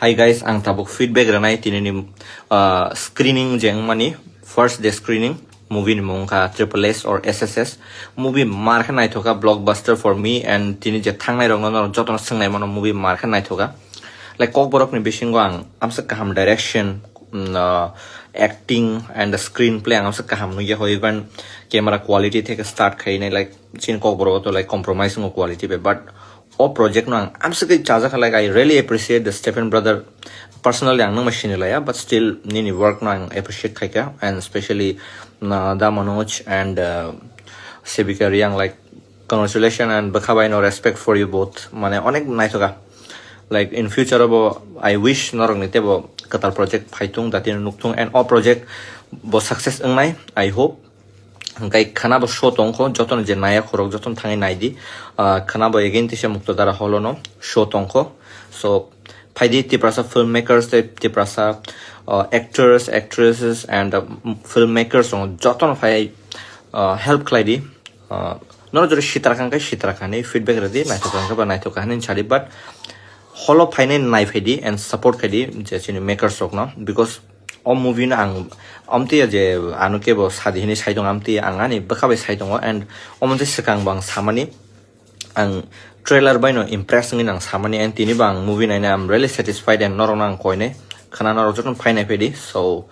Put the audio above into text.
Hi guys, ang tabok feedback ranai tinini screening jeng mani first day screening movie ni mongka triple S or SSS movie marka nai thoka blockbuster for me and tini je thangnai rong no jotono sangnai mano movie marka nai thoka like kok borok ni bisingo ang amsa kaham direction acting and the screenplay ang amsa kaham no ye hoiban camera quality theke start khaine like chin kok borok to like compromise no quality be but all project no I'm so like I really appreciate the Stephen brother personally ang nang machine la but still nini work no I appreciate khaika and especially da Manoj and Sebika Riang like congratulations and bakhabai no respect for you both mane onek nai thoka like in future abo I wish norong nite bo katal project phaitung datin nuktung and all project bo success ngai I hope Kai khana bo show tongko joton je naya khorok joton thangai naidi khana bo again tise mukto dara holono show tongko so phaidi tiprasa filmmakers tiprasa actors actresses and filmmakers on joton phai help klaidi no jore shitrakani feedback radi naitokanga ba naitokani chali but holo phaine nai phaidi and support khadi je chini makers ok no because all movie na ang amti je anu ke bo sadhini saidong amti angani bakabai saidong and omonje sekang bang samani ang trailer by no impressing in ang samani and tini bang movie na I'm really satisfied and norong nang koine khana naro joton phainai pedi so